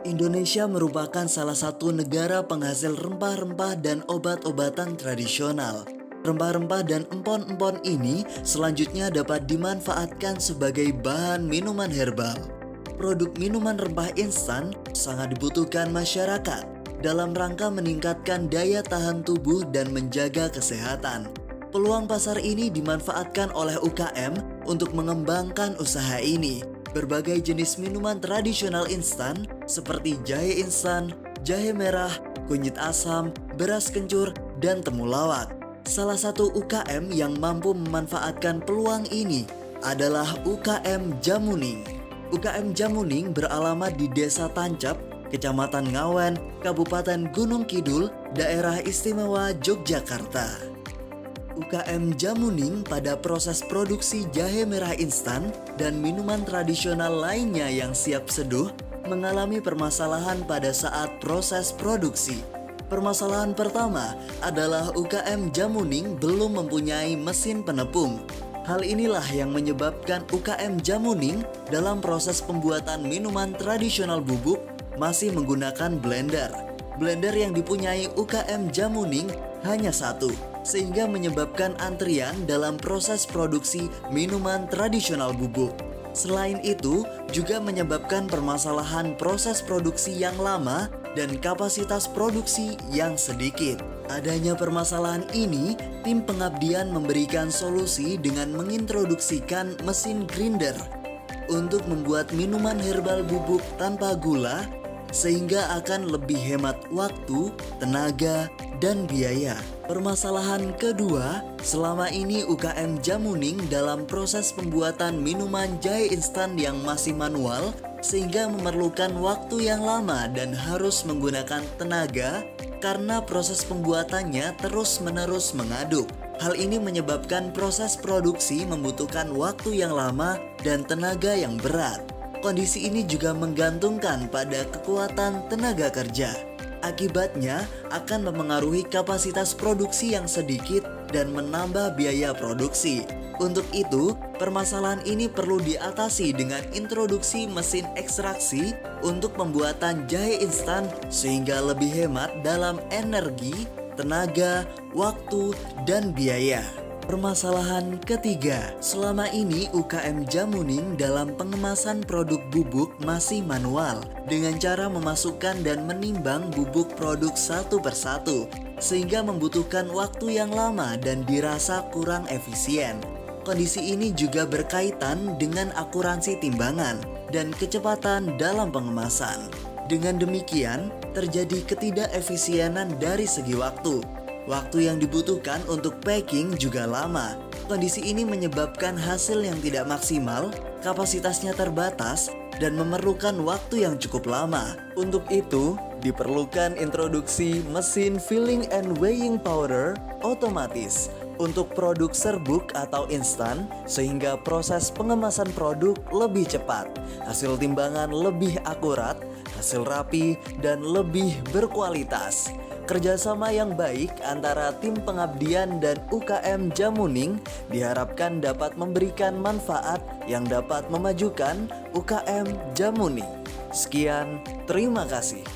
Indonesia merupakan salah satu negara penghasil rempah-rempah dan obat-obatan tradisional. Rempah-rempah dan empon-empon ini selanjutnya dapat dimanfaatkan sebagai bahan minuman herbal. Produk minuman rempah instan sangat dibutuhkan masyarakat dalam rangka meningkatkan daya tahan tubuh dan menjaga kesehatan. Peluang pasar ini dimanfaatkan oleh UKM untuk mengembangkan usaha ini. Berbagai jenis minuman tradisional instan seperti jahe instan, jahe merah, kunyit asam, beras kencur, dan temulawak. Salah satu UKM yang mampu memanfaatkan peluang ini adalah UKM Jamuning. UKM Jamuning beralamat di Desa Tancap, Kecamatan Ngawen, Kabupaten Gunung Kidul, Daerah Istimewa Yogyakarta. UKM Jamuning pada proses produksi jahe merah instan dan minuman tradisional lainnya yang siap seduh mengalami permasalahan pada saat proses produksi. Permasalahan pertama adalah UKM Jamuning belum mempunyai mesin penepung. Hal inilah yang menyebabkan UKM Jamuning dalam proses pembuatan minuman tradisional bubuk masih menggunakan blender. Blender yang dipunyai UKM Jamuning hanya satu, sehingga menyebabkan antrian dalam proses produksi minuman tradisional bubuk. Selain itu, juga menyebabkan permasalahan proses produksi yang lama dan kapasitas produksi yang sedikit. Adanya permasalahan ini, tim pengabdian memberikan solusi dengan mengintroduksikan mesin grinder untuk membuat minuman herbal bubuk tanpa gula, sehingga akan lebih hemat waktu, tenaga, dan biaya. Permasalahan kedua, selama ini UKM Jamuning dalam proses pembuatan minuman jahe instan yang masih manual, sehingga memerlukan waktu yang lama dan harus menggunakan tenaga karena proses pembuatannya terus-menerus mengaduk. Hal ini menyebabkan proses produksi membutuhkan waktu yang lama dan tenaga yang berat. Kondisi ini juga menggantungkan pada kekuatan tenaga kerja. Akibatnya akan memengaruhi kapasitas produksi yang sedikit dan menambah biaya produksi. Untuk itu, permasalahan ini perlu diatasi dengan introduksi mesin ekstraksi untuk pembuatan jahe instan sehingga lebih hemat dalam energi, tenaga, waktu, dan biaya. Permasalahan ketiga, selama ini UKM Jamuning dalam pengemasan produk bubuk masih manual dengan cara memasukkan dan menimbang bubuk produk satu persatu, sehingga membutuhkan waktu yang lama dan dirasa kurang efisien. Kondisi ini juga berkaitan dengan akuransi timbangan dan kecepatan dalam pengemasan. Dengan demikian, terjadi ketidakefisienan dari segi waktu. Waktu yang dibutuhkan untuk packing juga lama. Kondisi ini menyebabkan hasil yang tidak maksimal, kapasitasnya terbatas, dan memerlukan waktu yang cukup lama. Untuk itu, diperlukan introduksi mesin filling and weighing powder otomatis untuk produk serbuk atau instan, sehingga proses pengemasan produk lebih cepat, hasil timbangan lebih akurat, hasil rapi, dan lebih berkualitas. Kerjasama yang baik antara tim pengabdian dan UKM Jamuning diharapkan dapat memberikan manfaat yang dapat memajukan UKM Jamuning. Sekian, terima kasih.